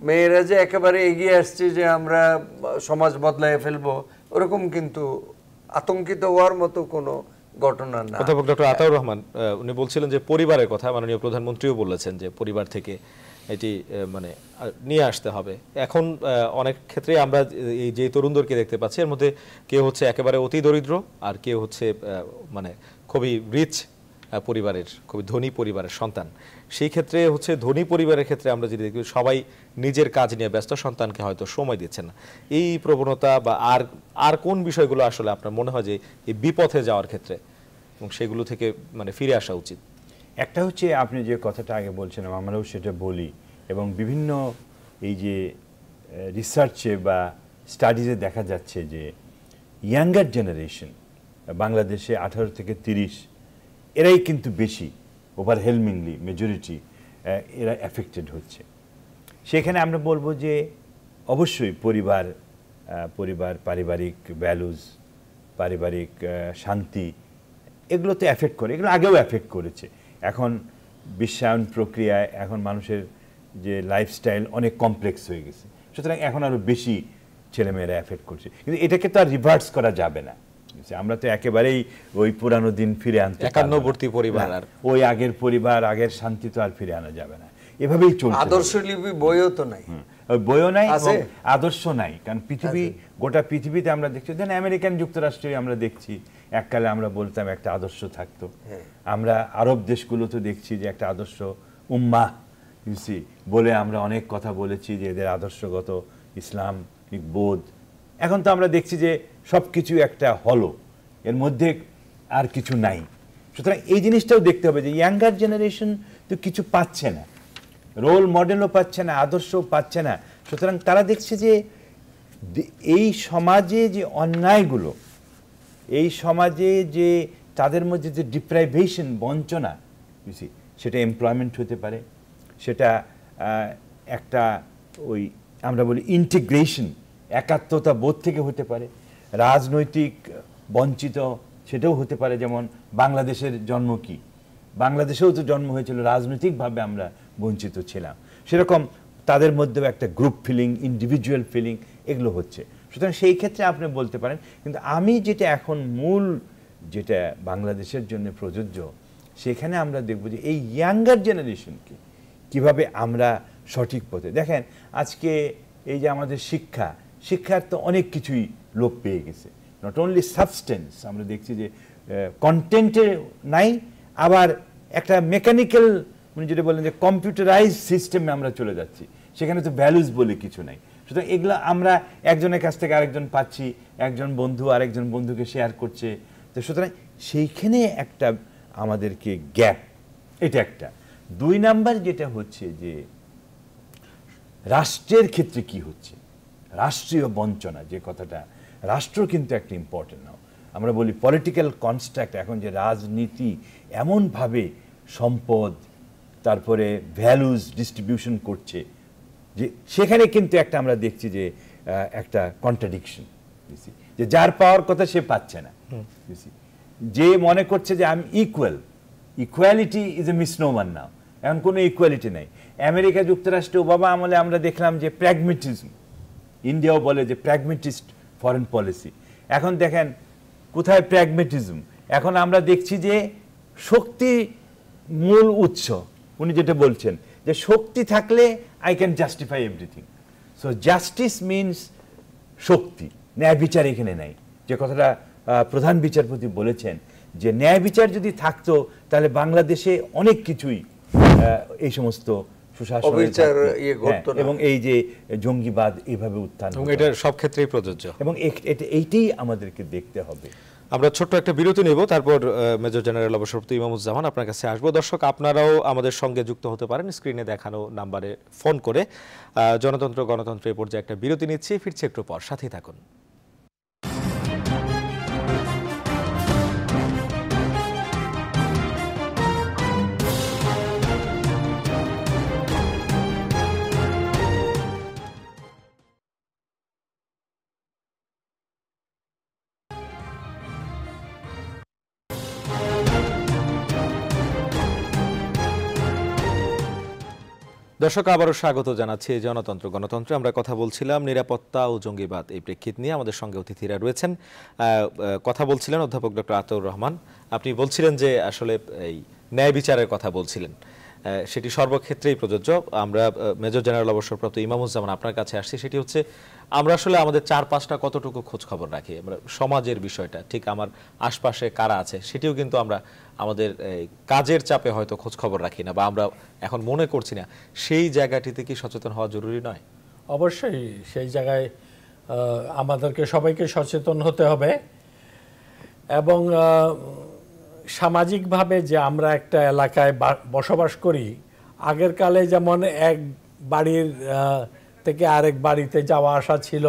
মেয়েরা যে একেবারে এগিয়ে আসছে যে আমরা সমাজ বদলায় ফেলবো, ওরকম কিন্তু আতঙ্কিত হওয়ার মতো কোনো ঘটনা না। অধ্যাপক ডক্টর আতাউর রহমান উনি বলছিলেন যে পরিবারের কথা, মাননীয় প্রধানমন্ত্রীও বলেছেন যে পরিবার থেকে এটি মানে নিয়ে আসতে হবে। এখন অনেক ক্ষেত্রে আমরা এই যে তরুণদেরকে দেখতে পাচ্ছি, এর মধ্যে কেউ হচ্ছে একেবারে অতি দরিদ্র, আর কেউ হচ্ছে মানে খুবই রিচ পরিবারের, খুবই ধনী পরিবারের সন্তান। সেই ক্ষেত্রে হচ্ছে ধনী পরিবারের ক্ষেত্রে আমরা যদি দেখি সবাই নিজের কাজ নিয়ে ব্যস্ত, সন্তানকে হয়তো সময় দিচ্ছে না। এই প্রবণতা বা আর কোন বিষয়গুলো আসলে আপনার মনে হয় যে এই বিপথে যাওয়ার ক্ষেত্রে এবং সেগুলো থেকে মানে ফিরে আসা উচিত? একটা হচ্ছে আপনি যে কথাটা আগে বলছিলাম, আমরাও সেটা বলি, এবং বিভিন্ন এই যে রিসার্চে বা স্টাডিজে দেখা যাচ্ছে যে ইয়াঙ্গার জেনারেশন বাংলাদেশে 18 থেকে 30 এরাই কিন্তু বেশি ওভারহেলমিংলি মেজরিটি এরা এফেক্টেড হচ্ছে। সেখানে আমরা বলবো যে অবশ্যই পরিবার, পারিবারিক ভ্যালুজ, পারিবারিক শান্তি, এগুলো তো এফেক্ট করে, এগুলো আগেও এফেক্ট করেছে। এখন বিশ্বায়ন প্রক্রিয়ায় এখন মানুষের যে লাইফস্টাইল অনেক কমপ্লেক্স হয়ে গেছে, সুতরাং এখন আরো বেশি ছেলেমেয়েরা এফেক্ট করছে। কিন্তু এটাকে তো আর রিভার্স করা যাবে না, আমরা তো একেবারেই ওই পুরানো দিন ফিরে আনতে একান্নবর্তী পরিবার আর ওই আগের পরিবার, আগের শান্তি তো আর ফিরে আনা যাবে না, এভাবেই চলছে। আদর্শ লিপি বইও তো নাই, বইও নাই, আদর্শ নাই, কারণ পৃথিবী, গোটা পৃথিবীতে আমরা দেখছি, দেন আমেরিকান যুক্তরাষ্ট্রে আমরা দেখছি এককালে আমরা বলতাম একটা আদর্শ থাকতো, আমরা আরব দেশগুলো তো দেখছি যে একটা আদর্শ উম্মাহ বলে আমরা অনেক কথা বলেছি যে এদের আদর্শগত ইসলামিক বোধ। এখন তো আমরা দেখছি যে সবকিছু একটা হলো, এর মধ্যে আর কিছু নাই। সুতরাং এই জিনিসটাও দেখতে হবে যে ইয়াঙ্গার জেনারেশন তো কিছু পাচ্ছে না, রোল মডেলও পাচ্ছে না, আদর্শও পাচ্ছে না। সুতরাং তারা দেখছে যে এই সমাজে যে অন্যায়গুলো, এই সমাজে যে তাদের মধ্যে যে ডিপ্রাইভেশন, বঞ্চনা, সেটা এমপ্লয়মেন্ট হতে পারে, সেটা একটা ওই আমরা বলি ইন্টিগ্রেশন, একাত্মতা বোধ থেকে হতে পারে, রাজনৈতিক বঞ্চিত সেটাও হতে পারে। যেমন বাংলাদেশের জন্ম কি, বাংলাদেশেও তো জন্ম হয়েছিল রাজনৈতিকভাবে আমরা বঞ্চিত ছিলাম, সেরকম তাদের মধ্যেও একটা গ্রুপ ফিলিং, ইন্ডিভিজুয়াল ফিলিং, এগুলো হচ্ছে। সুতরাং সেই ক্ষেত্রে আপনি বলতে পারেন, কিন্তু আমি যেটা এখন মূল যেটা বাংলাদেশের জন্য প্রযোজ্য, সেখানে আমরা দেখব যে এই ইয়াঙ্গার জেনারেশনকে কিভাবে আমরা সঠিক পথে দেখেন। আজকে এই যে আমাদের শিক্ষার তো অনেক কিছুই লোপ পেয়ে গেছে, নট অনলি সাবস্টেন্স, আমরা দেখছি যে কন্টেন্টে নাই, আবার একটা মেকানিক্যাল, উনি যেটা বললেন যে কম্পিউটারাইজ সিস্টেমে আমরা চলে যাচ্ছি, সেখানে তো ভ্যালুজ বলে কিছু নাই। সুতরাং এগুলো আমরা একজনের কাছ থেকে আরেকজন পাচ্ছি, একজন বন্ধু আরেকজন বন্ধুকে শেয়ার করছে, তো সুতরাং সেইখানে একটা আমাদেরকে গ্যাপ, এটা একটা। 2 নাম্বার যেটা হচ্ছে যে রাষ্ট্রের ক্ষেত্রে কি হচ্ছে, রাষ্ট্রীয় বঞ্চনা, যে কথাটা, রাষ্ট্র কিন্তু একটা ইম্পর্টেন্ট নাও। আমরা বলি পলিটিক্যাল কনস্ট্রাক্ট, এখন যে রাজনীতি এমনভাবে সম্পদ তারপরে ভ্যালুজ ডিস্ট্রিবিউশন করছে, যে সেখানে কিন্তু একটা আমরা দেখছি যে একটা কন্ট্রাডিকশন, যে যার পাওয়ার কথা সে পাচ্ছে না, যে মনে করছে যে আমি equal, equality is a misnomer now, এখন কোনো ইকুয়ালিটি নাই। আমেরিকা যুক্তরাষ্ট্রে ওবামা আমলে আমরা দেখলাম যে প্র্যাগমেটিজম, ইন্ডিয়াও বলে যে প্র্যাগমেটিস্ট ফরেন পলিসি। এখন দেখেন কোথায় প্র্যাগমেটিজম, এখন আমরা দেখছি যে শক্তি মূল উৎস, উনি যেটা বলছেন যে শক্তি থাকলে I can justify everything. So justice means শক্তি, ন্যায় বিচার এখানে নাই। যে কথাটা প্রধান বিচারপতি বলেছেন যে ন্যায় বিচার যদি থাকতো তাহলে বাংলাদেশে অনেক কিছুই এই সমস্ত সুশাসন এবং এই যে জঙ্গিবাদ এইভাবে উত্থান, এটা সব ক্ষেত্রেই প্রযোজ্য, এবং এইটাই আমাদেরকে দেখতে হবে। আমরা ছোট্ট একটা বিরতি নেব, তারপর মেজর জেনারেল অবসরপ্রাপ্ত ইমামুজ্জামান আপনার কাছে আসবো। দর্শক, আপনারাও আমাদের সঙ্গে যুক্ত হতে পারেন স্ক্রিনে দেখানো নাম্বারে ফোন করে। জনতন্ত্র গণতন্ত্রের পর্যায়ে একটা বিরতি নিচ্ছি, ফিরছে একটু পর, সাথেই থাকুন। দর্শক, আবারও স্বাগত জানাচ্ছি জনতন্ত্র গণতন্ত্রে। আমরা কথা বলছিলাম নিরাপত্তা ও জঙ্গিবাদ এই প্রেক্ষিত নিয়ে। আমাদের সঙ্গে অতিথিরা রয়েছেন, কথা বলছিলেন অধ্যাপক ডক্টর আতাউর রহমান। আপনি বলছিলেন যে আসলে এই ন্যায় বিচারের কথা বলছিলেন, সেটি সর্বক্ষেত্রেই প্রযোজ্য। আমরা মেজর জেনারেল অবসরপ্রাপ্ত ইমামুজ্জামান আপনার কাছে আসছি, সেটি হচ্ছে আমরা আসলে আমাদের চারপাশটা কতটুকু খোঁজ খবর রাখি, আমরা সমাজের বিষয়টা, ঠিক আমার আশপাশে কারা আছে সেটিও কিন্তু আমরা আমাদের কাজের চাপে হয়তো খোঁজ খবর রাখি না, বা আমরা এখন মনে করছি না। সেই জায়গাটিতে কি সচেতন হওয়া জরুরি নয়? অবশ্যই সেই জায়গায় আমাদেরকে সবাইকে সচেতন হতে হবে, এবং সামাজিকভাবে যে আমরা একটা এলাকায় বসবাস করি, আগের কালে যেমন এক বাড়ির থেকে আরেক বাড়িতে যাওয়া আসা ছিল,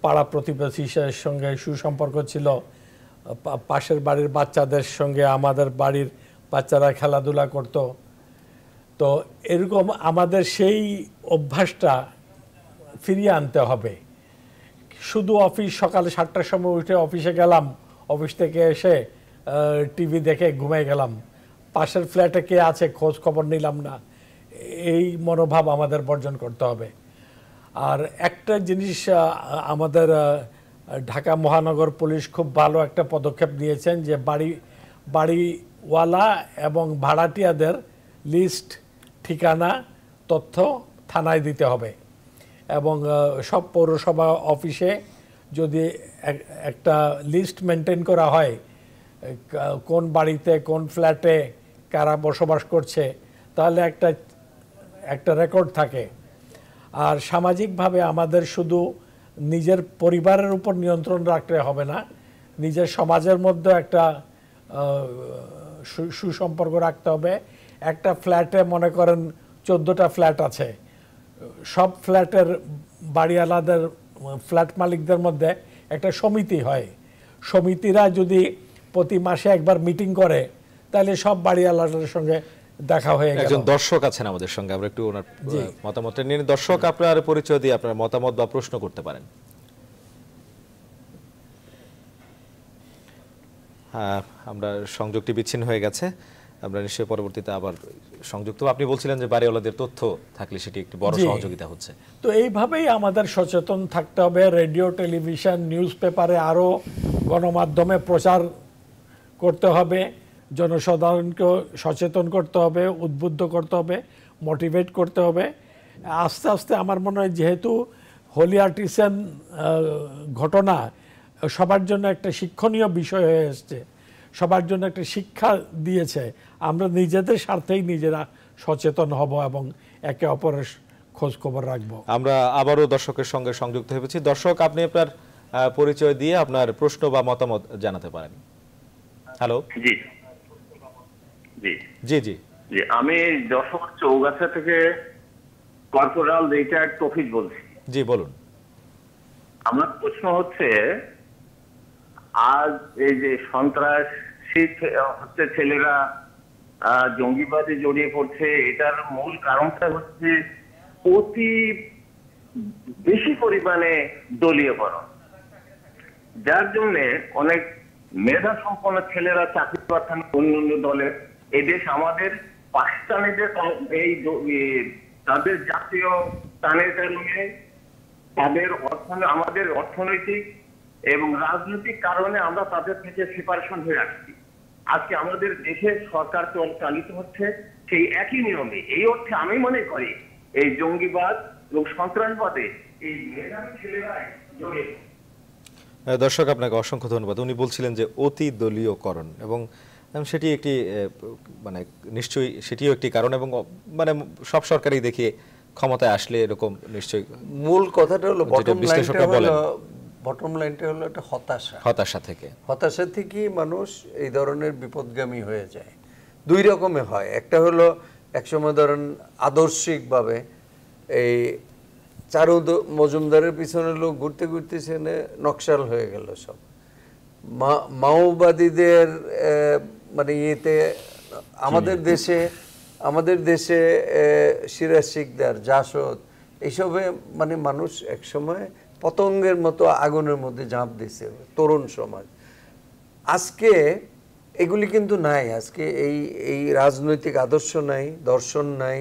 পাড়া প্রতিবেশীর সঙ্গে সুসম্পর্ক ছিল, পাশের বাড়ির বাচ্চাদের সঙ্গে আমাদের বাড়ির বাচ্চারা খেলাধুলা করত। তো এরকম আমাদের সেই অভ্যাসটা ফিরিয়ে আনতে হবে। শুধু অফিস সকালে 7টার সময় উঠে অফিসে গেলাম, অফিস থেকে এসে টিভি দেখে ঘুমিয়ে গেলাম, পাশের ফ্ল্যাটে কে আছে খোঁজ খবর নিলাম না, এই মনোভাব আমাদের বর্জন করতে হবে। আর একটা জিনিস আমাদের ঢাকা মহানগর পুলিশ খুব ভালো একটা পদক্ষেপ নিয়েছেন যে বাড়িওয়ালা এবং ভাড়াটিয়াদের লিস্ট, ঠিকানা, তথ্য থানায় দিতে হবে এবং সব পৌরসভা অফিসে যদি একটা লিস্ট মেনটেন করা হয় কোন বাড়িতে কোন ফ্ল্যাটে কারা বসবাস করছে, তাহলে একটা রেকর্ড থাকে। আর সামাজিকভাবে আমাদের শুধু নিজের পরিবারের উপর নিয়ন্ত্রণ রাখতে হবে না, নিজের সমাজের মধ্যে একটা সুসম্পর্ক রাখতে হবে। একটা ফ্ল্যাটে মনে করেন 14টা ফ্ল্যাট আছে, সব ফ্ল্যাটের বাড়িওয়ালাদের, ফ্ল্যাট মালিকদের মধ্যে একটা সমিতি হয়। সমিতিরা যদি প্রতি মাসে একবার মিটিং করে তাহলে সব বাড়িওয়ালাদের সঙ্গে দেখা হয়ে গেল। একজন দর্শক আছেন আমাদের সঙ্গে, আমরা একটু ওনার মতামতটা নিয়ে। দর্শক, আপনার পরিচয় দিয়ে আপনার মতামত বা প্রশ্ন করতে পারেন। হ্যাঁ, আমরা সংযোগটি বিচ্ছিন্ন হয়ে গেছে, আমরা নিশ্চয়ই পরবর্তীতে আবার সংযুক্ত। আপনি বলছিলেন যে বাড়িওয়ালাদের তথ্য থাকলে সেটি একটি বড় সহযোগিতা হচ্ছে। তো এইভাবেই আমাদের সচেতন থাকতে হবে। রেডিও, টেলিভিশন, নিউজ পেপারে, আরও গণমাধ্যমে প্রচার করতে হবে, জনসাধারণকে সচেতন করতে হবে, উদ্বুদ্ধ করতে হবে, মোটিভেট করতে হবে। আস্তে আস্তে আমার মনে হয় যেহেতু হোলি আর্টিসান ঘটনা সবার জন্য একটা শিক্ষণীয় বিষয় হয়ে এসছে, সবার জন্য একটা শিক্ষা দিয়েছে, আমরা নিজেদের স্বার্থেই নিজেরা সচেতন হব এবং একে অপরের খোঁজ খবর রাখবো। আমরা আবারও দর্শকের সঙ্গে সংযুক্ত হয়েছি। দর্শক, আপনি আপনার পরিচয় দিয়ে আপনার প্রশ্ন বা মতামত জানাতে পারেন। হ্যালো। জি জি জি জি জি আমি যশোর চৌগাছা থেকে কর্পোরাল রিটায়ার্ড তৌফিক বলছি। জি বলুন। আমার প্রশ্ন হচ্ছে, আজ এই যে সন্ত্রাসী হচ্ছে ছেলেরা জঙ্গিবাদে জড়িয়ে পড়ছে, এটার মূল কারণটা হচ্ছে অতি বেশি পরিমাণে দলীয়করণ, যার জন্য অনেক মেধা সম্পন্ন ছেলেরা চাকরি পাচ্ছেন অন্যান্য দলের। এই দেশ আমাদের পাকিস্তানিদের এই তাদের জাতীয় টানের কারণে, তাদের আমাদের অর্থনৈতিক এবং রাজনৈতিক কারণে আমরা তাদের থেকে সেপারেশন হয়ে আসছি। আজকে আমাদের দেশের সরকার চালিত হচ্ছে সেই একই নিয়মে। এই অর্থে আমি মনে করি এই জঙ্গিবাদ এবং সন্ত্রাসবাদে এই মেধাবী ছেলেরাই জড়িয়ে। দর্শক, আপনাকে অসংখ্য ধন্যবাদ। উনি বলছিলেন যে অতি দলীয়করণ, এবং সেটি একটি মানে নিশ্চয়ই সেটিও একটি কারণ, এবং মানে সব সরকারই দেখি ক্ষমতায় আসলে এরকম নিশ্চয়ই। মূল কথাটা হলো বটম লাইনটা হলো একটা হতাশা থেকেই মানুষ এই ধরনের বিপদগামী হয়ে যায়। দুই রকমে হয়। একটা হলো একসময় ধরেন আদর্শিকভাবে এই চারু মজুমদারের পিছনে লোক ঘুরতে ঘুরতে সেখানে নকশাল হয়ে গেল সব। মাওবাদীদের মানে ইয়েতে আমাদের দেশে সিরাজ শিকদার, জাসদ, এইসবে মানে মানুষ একসময় পতঙ্গের মতো আগুনের মধ্যে ঝাঁপ দিছে তরুণ সমাজ। আজকে এগুলি কিন্তু নাই। আজকে এই রাজনৈতিক আদর্শ নাই, দর্শন নাই,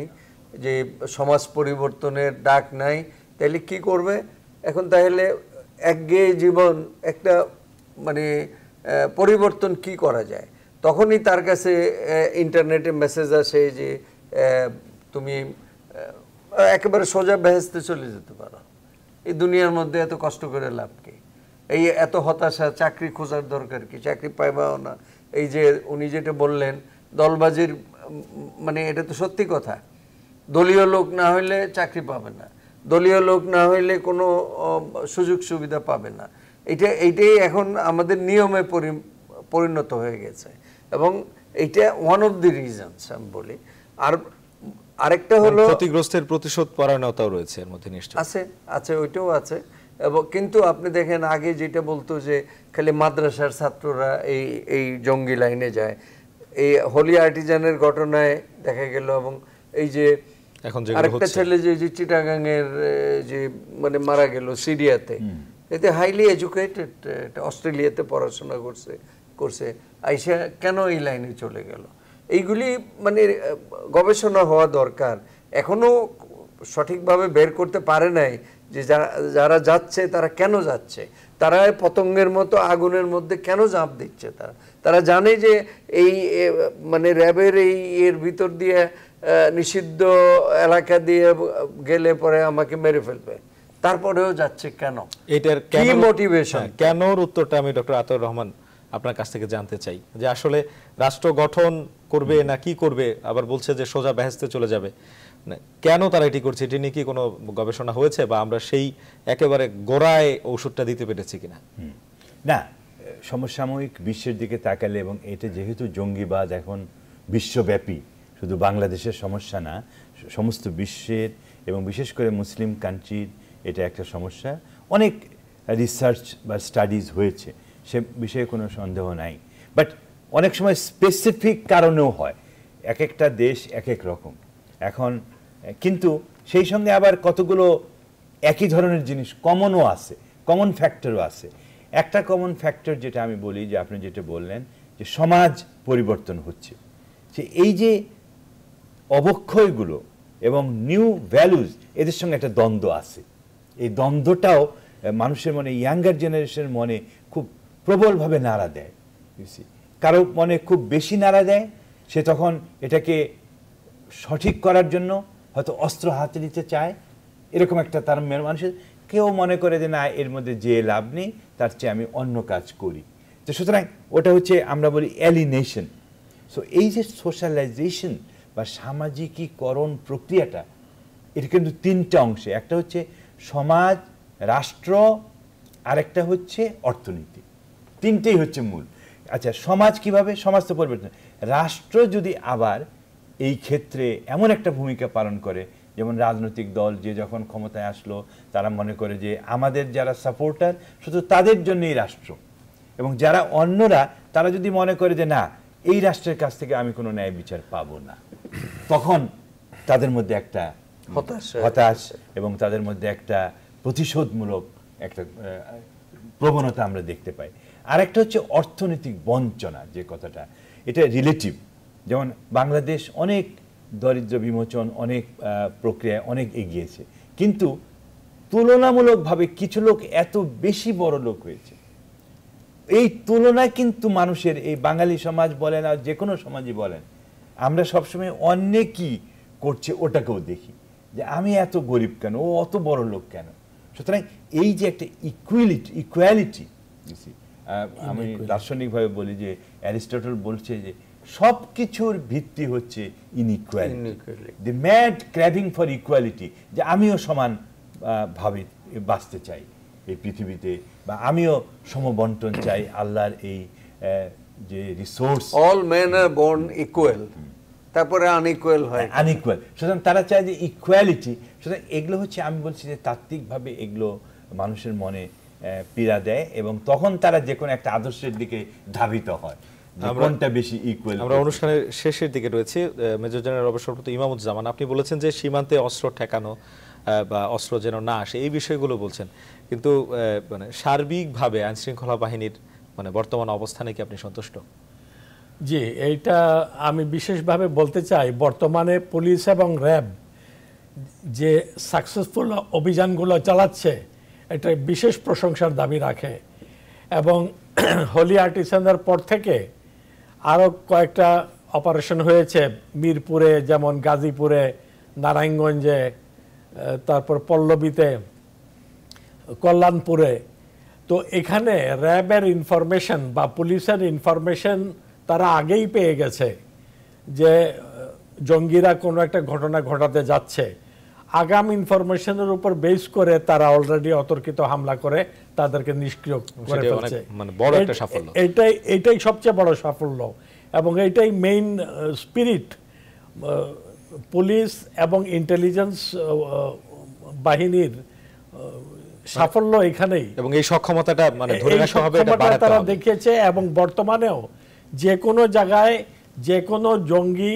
যে সমাজ পরিবর্তনের ডাক নাই। তাহলে কি করবে এখন? তাহলে একঘেয়ে জীবন, একটা মানে পরিবর্তন কি করা যায়? তখনই তার কাছে ইন্টারনেটে মেসেজ আসে যে তুমি একেবারে সোজা বেহেশতে চলে যেতে পারো, এই দুনিয়ার মধ্যে এত কষ্ট করে লাভ কি, এই এত হতাশা, চাকরি খোঁজার দরকার কি, চাকরি পাইবাও না। এই যে উনি যেটা বললেন দলবাজির, মানে এটা তো সত্যি কথা। দলীয় লোক না হইলে চাকরি পাবে না, দলীয় লোক না হইলে কোনো সুযোগ সুবিধা পাবে না। এইটাই এখন আমাদের নিয়মে পরিণত হয়ে গেছে, এবং এইটা ওয়ান অফ দি রিজনস আমি বলি। আর আরেকটা হলো ক্ষতিগ্রস্তের প্রতিশোধ পরায়ণতাও রয়েছে এর মধ্যে নিশ্চয়ই আছে, ওইটাও আছে। এবং কিন্তু আপনি দেখেন আগে যেটা বলতো যে খালি মাদ্রাসার ছাত্ররা এই জঙ্গি লাইনে যায়, এই হোলি আর্টিজানের ঘটনায় দেখা গেল। এবং এই যে আরেকটা ছেলে যে চিটাগাং এর যে মানে মারা গেল সিরিয়াতে, এতে হাইলি এডুকেটেড, অস্ট্রেলিয়াতে পড়াশোনা করছে, আইসা কেন এই লাইনে চলে গেল? এইগুলি মানে গবেষণা হওয়া দরকার। এখনো সঠিকভাবে বের করতে পারে নাই যে যারা যাচ্ছে তারা কেন যাচ্ছে, তারা পতঙ্গের মতো আগুনের মধ্যে কেন ঝাঁপ দিচ্ছে। তারা জানে যে এই মানে র্যাবের এর ভিতর দিয়ে নিষিদ্ধ এলাকা দিয়ে গেলে পরে আমাকে মেরে ফেলবে, তারপরেও যাচ্ছে কেন, এটার কি মোটিভেশন, কেনর উত্তরটা আমি ডক্টর আতাউর রহমান আপনার কাছ থেকে জানতে চাই, যে আসলে রাষ্ট্র গঠন করবে না কি করবে, আবার বলছে যে সোজা বেহেশতে চলে যাবে, কেন তারা এটি করছে, এটি নিয়ে কি কোনো গবেষণা হয়েছে বা আমরা সেই একেবারে গোড়ায় ঔষধটা দিতে পেরেছি কিনা? না, সমসাময়িক বিশ্বের দিকে তাকালে, এবং এটা যেহেতু জঙ্গিবাদ এখন বিশ্বব্যাপী, শুধু বাংলাদেশের সমস্যা না, সমস্ত বিশ্বের এবং বিশেষ করে মুসলিম কান্ট্রির এটা একটা সমস্যা। অনেক রিসার্চ বা স্টাডিজ হয়েছে, সে বিষয়ে কোনো সন্দেহ নাই। বাট অনেক সময় স্পেসিফিক কারণেও হয়, এক একটা দেশ এক এক রকম। এখন কিন্তু সেই সঙ্গে আবার কতগুলো একই ধরনের জিনিস কমনও আছে, কমন ফ্যাক্টরও আছে। একটা কমন ফ্যাক্টর যেটা আমি বলি, যে আপনি যেটা বললেন যে সমাজ পরিবর্তন হচ্ছে, যে এই যে অবক্ষয়গুলো এবং নিউ ভ্যালুজ, এদের সঙ্গে একটা দ্বন্দ্ব আছে। এই দ্বন্দ্বটাও মানুষের মনে, ইয়াঙ্গার জেনারেশনের মনে খুব প্রবলভাবে নাড়া দেয়। কারো মনে খুব বেশি নাড়া দেয়, সে তখন এটাকে সঠিক করার জন্য হয়তো অস্ত্র হাতে নিতে চায়, এরকম একটা তার মানুষের। কেউ মনে করে যে না, এর মধ্যে যে লাভ নেই, তার চেয়ে আমি অন্য কাজ করি। তো সুতরাং ওটা হচ্ছে আমরা বলি অ্যালিনেশন। সো এই যে সোশ্যালাইজেশন বা সামাজিকীকরণ প্রক্রিয়াটা, এটা কিন্তু তিনটা অংশে, একটা হচ্ছে সমাজ, রাষ্ট্র, আরেকটা হচ্ছে অর্থনীতি। তিনটেই হচ্ছে মূল। আচ্ছা, সমাজ কিভাবে? সমাজ তো পরিবর্তন। রাষ্ট্র যদি আবার এই ক্ষেত্রে এমন একটা ভূমিকা পালন করে, যেমন রাজনৈতিক দল যে যখন ক্ষমতায় আসলো, তারা মনে করে যে আমাদের যারা সাপোর্টার শুধু তাদের জন্যই রাষ্ট্র, এবং যারা অন্যরা তারা যদি মনে করে যে না, এই রাষ্ট্রের কাছ থেকে আমি কোনো ন্যায় বিচার পাবো না, তখন তাদের মধ্যে একটা হতাশ এবং তাদের মধ্যে একটা প্রতিশোধমূলক একটা প্রবণতা আমরা দেখতে পাই। আরেকটা হচ্ছে অর্থনৈতিক বঞ্চনা, যে কথাটা, এটা রিলেটিভ। যেমন বাংলাদেশ অনেক দরিদ্র বিমোচন, অনেক প্রক্রিয়ায় অনেক এগিয়েছে, কিন্তু তুলনামূলকভাবে কিছু লোক এত বেশি বড় লোক হয়েছে। এই তুলনায় কিন্তু মানুষের, এই বাঙালি সমাজ বলেন আর যে কোনো সমাজই বলেন, আমরা সবসময় অন্য কি করছে ওটাকেও দেখি, যে আমি এত গরিব কেন, ও অত বড় লোক কেন। সুতরাং এই যে একটা ইকুয়ালিটি, আমি দার্শনিকভাবে বলি যে অ্যারিস্টটল বলছে যে সব কিছুর ভিত্তি হচ্ছে inequality, the mad craving for equality, যে আমিও সমান ভাবে বাঁচতে চাই এই পৃথিবীতে, বা আমিও সমবন্টন চাই আল্লাহর এই যে resource. All men are born equal, তারপরে আনইকুয়াল হয়, আনইকুয়াল। সুতরাং তারা চায় যে ইকুয়ালিটি। সুতরাং এগুলো হচ্ছে, আমি বলছি যে তাত্ত্বিকভাবে এগুলো মানুষের মনে পীড়া দেয়, এবং তখন তারা যে কোনো একটা আদর্শের দিকে ধাবিত হয়, কোনটা বেশি ইকুয়াল। আমরা অনুষ্ঠানের শেষের দিকে রয়েছে। মেজর জেনারেল অবসরপ্রাপ্ত ইমামুজ্জামান, আপনি বলেছেন যে সীমান্তে অস্ত্র ঠেকানো বা অস্ত্র যেন না আসে, এই বিষয়গুলো বলছেন, কিন্তু মানে সার্বিকভাবে আইন শৃঙ্খলা বাহিনীর মানে বর্তমান অবস্থানে কি আপনি সন্তুষ্ট? জি, এইটা আমি বিশেষভাবে বলতে চাই, বর্তমানে পুলিশ এবং র্যাব যে সাকসেসফুল অভিযানগুলো চালাচ্ছে, এটা বিশেষ প্রশংসার দাবি রাখে। এবং হোলি আর্টিসানের পর থেকে আরও কয়েকটা অপারেশন হয়েছে, মিরপুরে, যেমন গাজীপুরে, নারায়ণগঞ্জে, তারপর পল্লবীতে, কল্যাণপুরে। তো এখানে র্যাবের ইনফরমেশন বা পুলিশের ইনফরমেশন তারা আগেই পেয়ে গেছে যে জঙ্গিরা কোনো একটা ঘটনা ঘটাতে যাচ্ছে। আগাম ইনফরমেশনের উপর বেস করে তারা অলরেডি অতর্কিত হামলা করে তাদেরকে নিষ্ক্রিয় করে ফেলছে। মানে বড় একটা সাফল্য, এইটাই সবচেয়ে বড় সাফল্য, এবং এইটাই মেইন স্পিরিট। পুলিশ এবং ইন্টেলিজেন্স বাহিনীর সাফল্য এখানেই, এবং এই সক্ষমতাটা মানে ধরে রাখা হবে, এটা বাড়াতে হবে। তারা দেখিয়েছে, এবং বর্তমানেও যে কোনো জায়গায় যে কোনো জঙ্গি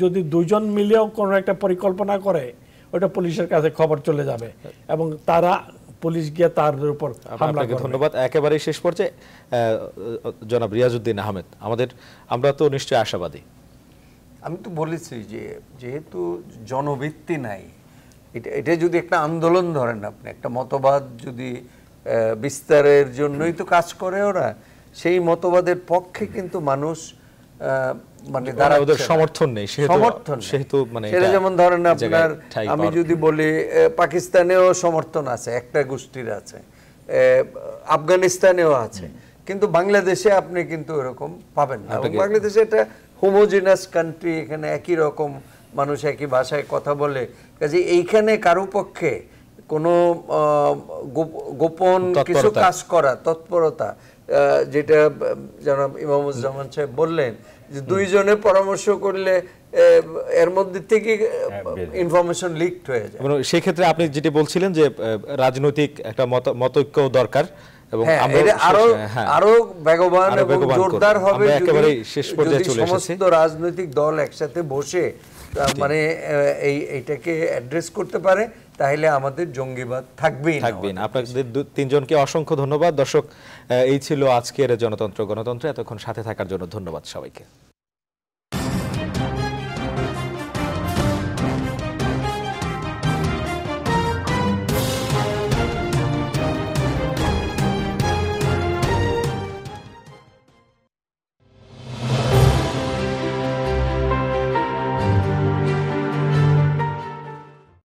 যদি দুজন মিলেও কোনো একটা পরিকল্পনা করে, ওটা পুলিশের কাছে খবর চলে যাবে, এবং তারা পুলিশ গিয়ে তার উপর হামলা করবে। ধন্যবাদ। একেবারে শেষ পর্যায়ে জনাব রিয়াজউদ্দিন আহমেদ, আমরা তো নিশ্চয়ই আশাবাদী। আমি তো বলেছি যে যেহেতু জনভিত্তি নাই, এটা যদি একটা আন্দোলন ধরেন, আপনি একটা মতবাদ যদি বিস্তারের জন্যই তো কাজ করে ওরা, সেই মতবাদের পক্ষে কিন্তু মানুষ মানে ওদের সমর্থন নেই, সেহেতু মানে সেটা যেমন ধরেন আপনার, আমি যদি বলি পাকিস্তানেও সমর্থন আছে, একটা গোষ্ঠীর আছে, আফগানিস্তানেও আছে, কিন্তু বাংলাদেশে আপনি কিন্তু এরকম পাবেন না। বাংলাদেশে এটা হোমোজিনাস কান্ট্রি, এখানে একই রকম মানুষ একই ভাষায় কথা বলে, কাজে এইখানে কারো পক্ষে কোনো গোপন কিছু কাজ করা, তৎপরতা, যেটা জনাব ইমামুজ্জামান সাহেব বললেন যে দুইজনে পরামর্শ করলে এর মধ্যে থেকে ইনফরমেশন লিকড হয়ে যায়। সেই ক্ষেত্রে আপনি যেটা বলছিলেন যে রাজনৈতিক একটা মতৈক্য দরকার, এবং আরো বেগবান এবং জোরদার হবে যদি সমস্ত রাজনৈতিক দল একসাথে বসে মানে এইটাকে অ্যাড্রেস করতে পারে, তাহলে আমাদের জঙ্গিবাদ থাকবেই না। আপনাদের তিনজনকে অসংখ্য ধন্যবাদ। দর্শক, এই ছিল আজকের জনতন্ত্র গণতন্ত্র। এতক্ষণ সাথে থাকার জন্য ধন্যবাদ সবাইকে।